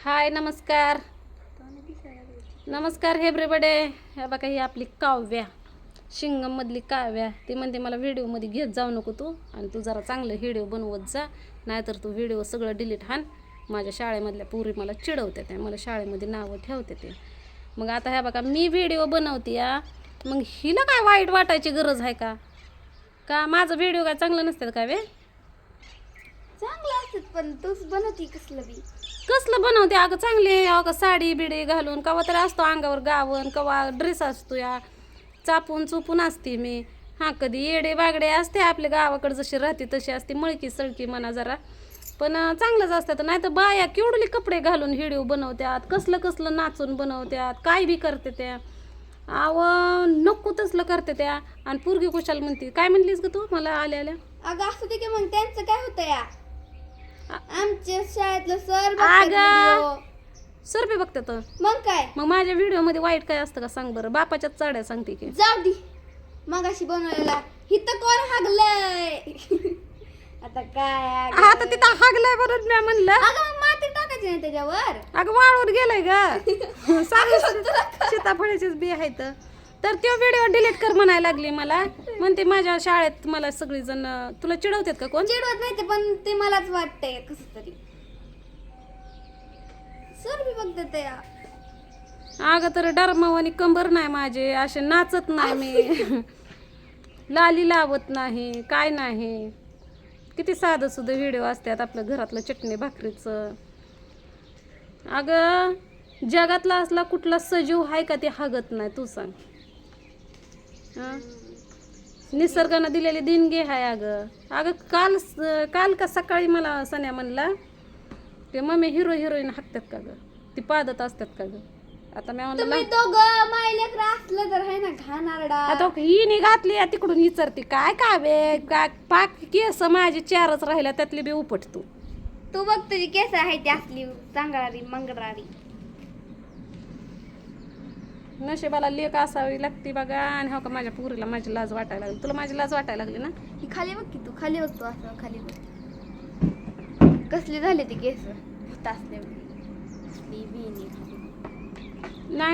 हाय नमस्कार नमस्कार एव्हरीबडी. हे बघा ही आपली काव्या शिंगममधली काव्या. ती म्हणते मला व्हिडिओमध्ये घेत जाऊ नको तू, आणि तू जरा चांगलं व्हिडिओ बनवत जा, नाहीतर तू व्हिडिओ सगळं डिलीट हाण. माझ्या शाळेमधल्या पोरी मला चिडवते, त्या मला शाळेमध्ये नावं ठेवते ते. मग आता ह्या बघा मी व्हिडिओ बनवते या, मग हिला काय वाईट वाटायची गरज आहे का? का माझं व्हिडिओ काय चांगलं नसतात का वे? चांगलं असत पण तूच बनवती कसलं बनवते अगं चांगले. अगं साडी बिडी घालून कवा तरी असतो अंगावर गावन, कवा ड्रेस असतो या चापून चुपून असते मी. हां कधी येडे बागडे असते आपल्या गावाकडे जशी राहते तशी असते, मळकी सळकी म्हणा जरा, पण चांगलंच असतात. नाही तर बाया केवढले कपडे घालून व्हिडिओ बनवतात, कसलं कसलं नाचून बनवतात, काय बी करते त्या. आव नको तसलं करते त्या. आणि पोरगी कुशाल म्हणते. काय म्हणलीस ग तू मला आल्या आल्या? अगं असं ते की मग त्यांचं काय होतं या आमच्या शाळेतलं सर अगं सर बी बघतात. मग काय मग माझ्या व्हिडिओ मध्ये वाईट काय असतं का सांग बरं? बापाच्याच चाड्या सांगते की. जाऊ दे मग अशी बनवायला हिथं कोण हागलंय आता काय आता तिथं हागलाय म्हणून मी म्हणलं अगं मग माती टाकायची नाही त्याच्यावर. अगं वाळून गेलाय ग. सीताफळाचीच बी आहेत. तर तो व्हिडिओ डिलीट कर म्हणायला लागली मला. म्हणते माझ्या शाळेत मला सगळी जण तुला चिडवतात का? कोण चिडवत नाही ते, पण ते मलाच वाटतंय कसं तरी. सर बी बघतात या. अगं तर डरमावानी कंबर नाही माझे, असे नाचत नाही मी, लाली लावत नाही, काय नाही. किती साधं सुद्धा व्हिडिओ असतात आपल्या घरातलं चटणी भाकरीचं. अगं जगातला असला कुठला सजीव आहे का ते हागत नाही? तू सांग. निसर्गानं दिलेली देणगी आहे. अगं काल का सकाळी मला सन्या म्हणला ते मम्मी हिरोईन हाकतात का ग, ती पादत असतात का ग? आता मी म्हणलं तुम्ही दोघं मायलेकर असलं तर आहे ना घाणारडा. आता हिने घातली तिकडून विचारते काय कावे काय पाक केस माझे 4च राहिल्या त्यातली बी उपट तू बघ तुझी केस आहे ती असली चांगळारी मंगळारी. नशिबाला लेक असावी लागते बघा. आणि हो का माझ्या पुरीला माझी लाज वाटायला लागली. तुला माझी लाज वाटायला लागली ना? ही खाली बघ की तू, खाली बघ तू, असं खाली बघ कसली झाली ती केस असले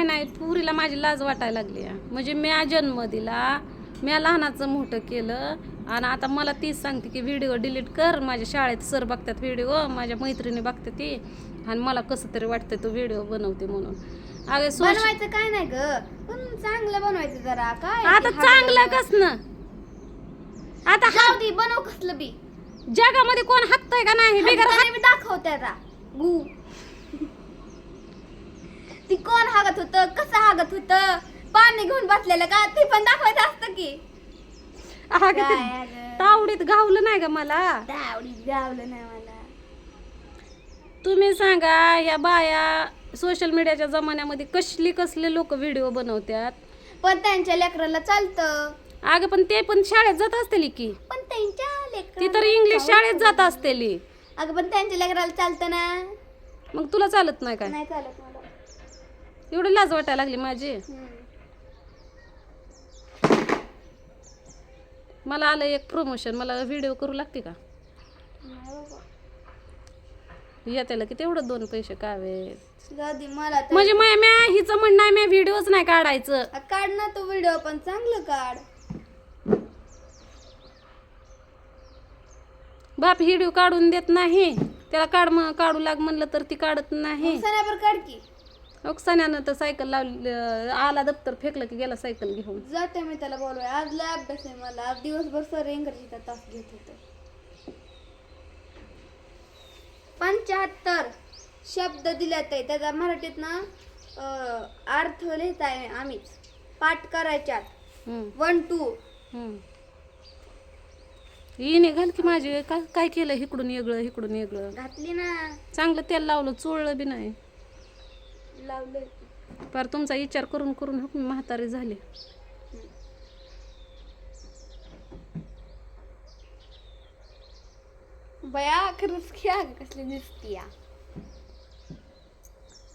नाही पुरीला माझी लाज वाटायला लागली. म्हणजे म्या जन्म दिला, म्या लहानाचं मोठं केलं, आणि आता मला तीच सांगते की व्हिडिओ डिलीट कर. माझ्या शाळेत सर बघतात व्हिडिओ, माझ्या मैत्रिणी बघते ती, आणि मला कसं तरी वाटतं तो व्हिडिओ बनवते म्हणून. अगं बनवायचं काय नाही ग, पण चांगलं बनवायचं जरा. काय आता चांगलं कसं आता जाऊ दे, बनव कसलं बी. जगामध्ये कोण हाकतंय का नाही बिगर मी दाखवते आता गु ती कोण हागत होतं, कसं हागत होतं, पाणी घेऊन बसलेलं का ते पण दाखवायचं असतं की. तावडीत गावलं नाही का मला? आवडीत गावलं नाही मला. तुम्ही सांगा या बाया सोशल मीडियाच्या जमान्यामध्ये कसले लोक व्हिडिओ बनवतात, पण त्यांच्या लेकराला चालतं. अगं पण ते पण शाळेत जात असतील की. पण त्यांच्या ती तर इंग्लिश शाळेत जात असतील. अगं पण त्यांच्या लेकराला चालतं ना. मग तुला चालत नाही काय? नाही चालत मला. एवढी लाज वाटायला लागली माझी. मला आलं एक प्रमोशन, मला व्हिडिओ करू लागते का? या त्याला की तेवढं 2 पैसे कावे. मला म्हणजे म्या हिचं म्हणणं आहे, म्या व्हिडिओच नाही काढायचं. काढ ना तो व्हिडिओ, पण चांगलं काढ. बाप व्हिडिओ काढून देत नाही त्याला. काढू लाग म्हणलं तर ती काढत नाही. सणावर काढ की. ओक्सान्यानं तर सायकल लावली, आला दप्तर फेकलं की गेला सायकल घेऊन. जाते मी त्याला बोलवाय. आज लय अभ्यास आहे मला. आज दिवसभर सर इंग्रजीचा तास घेत होते. 75 शब्द दिल्यात आहे, त्याचा मराठीत ना अर्थ लिहिताय आम्हीच. पाठ करायच्यात 1 2. हिने घाल की माझे काय केलं, इकडून वेगळं घातली ना. चांगलं तेल लावलं, चोळलं बी नाही. लावलंय पर तुमचा विचार करून म्हातारी झाली. बया खरंच घ्या कसली दिसती या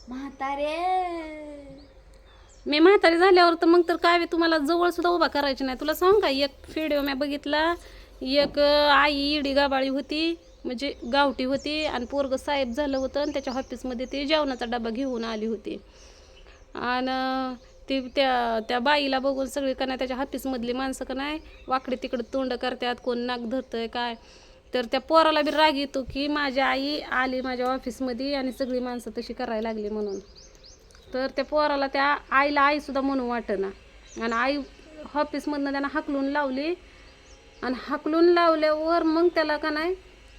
म्हातारे. मी म्हातारी झाल्यावर तर मग तर काय तुम्हाला जवळ सुद्धा उभा करायची नाही. तुला सांग का, एक व्हिडिओ मी बघितला, एक आई इडी गाबाळी होती, म्हणजे गावठी होती आणि पोरगं साहेब झालं होतं आणि त्याच्या ऑफिसमध्ये ती जेवणाचा डबा घेऊन आली होती. आणि ती त्या बाईला बघून सगळी का नाही त्याच्या ऑफिसमधली माणसं का नाही वाकडे तिकडे तोंड करतात, कोण नाक धरतंय काय. तर त्या पोराला बी राग येतो की माझी आई आली माझ्या ऑफिसमध्ये आणि सगळी माणसं तशी करायला लागली म्हणून. तर त्या पोराला त्या आईला आईसुद्धा म्हणून वाटेना आणि आई ऑफिसमधनं त्यांना हाकलून लावली आणि हाकलून लावल्यावर मग त्याला का नाही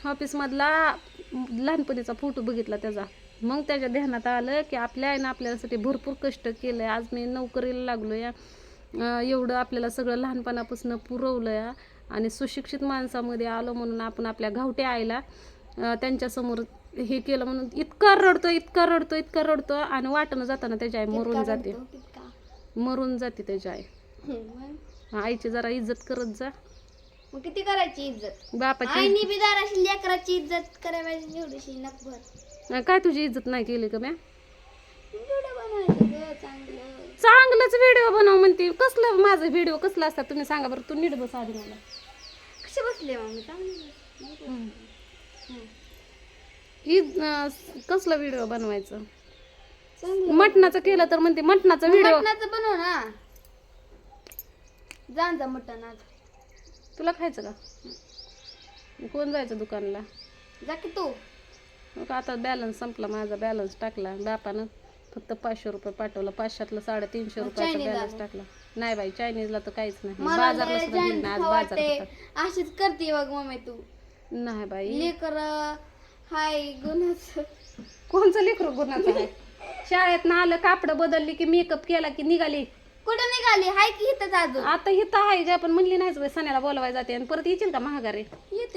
ऑफिसमधला लहानपणीचा फोटो बघितला त्याचा. मग त्याच्या ध्यानात आलं की आपल्या आईनं आपल्यासाठी भरपूर कष्ट केलं आहे, आज मी नोकरीला लागलो या, एवढं आपल्याला सगळं लहानपणापासून पुरवलं या आणि सुशिक्षित माणसामध्ये आलो म्हणून आपण आपल्या गावठ्या आईला त्यांच्यासमोर हे केलं म्हणून इतका रडतो आणि वाटणं जाताना त्याची आई मरून जाते त्याची आई. आईची जरा इज्जत करत जा. मग किती करायची इज्जत बापाची आईनी बी दाराशी लेकराची इज्जत करायची एवढीशी नकभर. काय तुझी इज्जत नाही केली का म्या? व्हिडिओ बनवायचं ग चांगलं. चांगलंच व्हिडिओ बनव म्हणते. कसलं माझं व्हिडिओ कसला असतात तुम्ही सांगा बरं. तू नीट बस आधी मला. कसे बसले मग चांगले कसलं व्हिडिओ बनवायचं? चांगलं मटणाचं केलं तर म्हणते मटणाचा व्हिडिओ. मटणाचं बनव ना. जा मटण आज. तुला खायचं का? कोण जायचं दुकानला? जा की तू. मग आता बॅलन्स संपला माझा. बॅलन्स टाकला बापानं. फक्त 500 रुपये पाठवला. 500तला 350 रुपयाचा बॅलन्स टाकला. नाही बाई चायनीजला तर काहीच नाही. बाजारला सुद्धा गेली नाही आज बाजार होता. अशीच करते बघ मम्मी तू. नाही बाई. लेकर हाय गुन्हाचं. कोणचं लेकरू गुन्हाचं आहे? शाळेत आलं कापड बदलली की मेकअप केला की निघाली. कुठं निघाली? हाय की इथंच अजून. आता इथं आहे काय पण म्हणली नाहीच बाई सण्याला बोलवाय जाते आणि परत येशील का महागारे?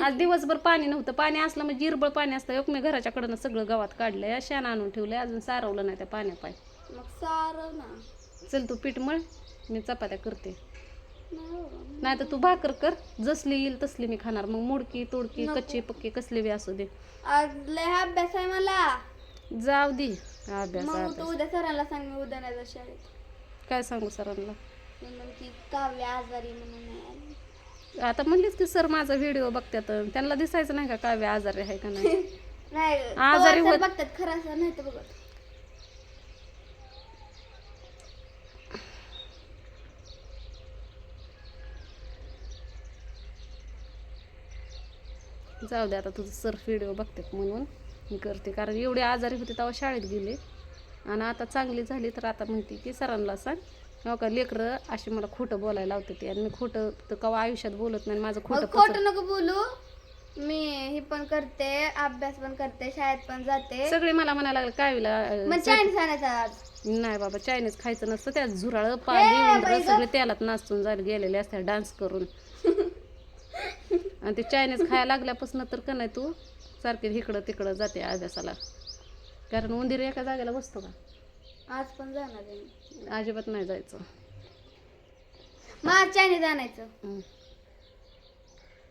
आज दिवसभर पाणी नव्हतं. पाणी असलं म्हणजे जिरबळ पाणी असतं. मी घराच्याकडनं सगळं गावात काढलंय, शेण आणून ठेवलंय, अजून सारवलं नाही त्या पाण्यापाय. मग सारव ना. चल तू पीठ मळ, मी चपात्या करते. नाही नाही तर तू भाकर कर, जसली येईल तसली मी खाणार. मग मुडकी तोडकी कच्ची पक्की कसली बी असू दे. आज लय अभ्यास आहे मला. जाऊ दे अभ्यास. मग तू उद्या सरांना सांग मी उद्या नाही जात शाळेत. काय सांगू सरांना? म्हणून की काव्य आजारी म्हणून नाही आली. आता म्हणलीच की सर माझा व्हिडिओ बघतात, त्यांना दिसायचं नाही का काव्य आजारी आहे का नाही? नाही आजारी पवार सर बघतात खरं असं नाही तर बघत. जाऊ दे आता तुझं सर व्हिडिओ बघतात म्हणून मी करते. कारण एवढे आजारी होते तेव्हा शाळेत गेले आणि आता चांगली झाली तर आता म्हणते की सरांना सांग हो का लेकरं अशी मला खोटं बोलायला लावते ते. आणि मी खोटं तर कवा आयुष्यात बोलत नाही. माझं खोटं खोटं नको बोलू. मी हे पण करते, अभ्यास पण करते, शाळेत पण जाते. सगळे मला म्हणायला लागले काय मग चायनीज आणायचं आज. नाही बाबा चायनीज खायचं नसतं. त्यात झुराळ पाणी उंदरं सगळे तेलात नाचून जायला गेलेले असतात डान्स करून. आणि ते चायनीज खायला लागल्यापासून तर का नाही तू सारखे इकडं तिकडं जाते अभ्यासाला. कारण उंदीर एका जागेला बसतो का? आज पण जाणार आहे. अजिबात नाही जायचं. मग चायनीज आणायचं.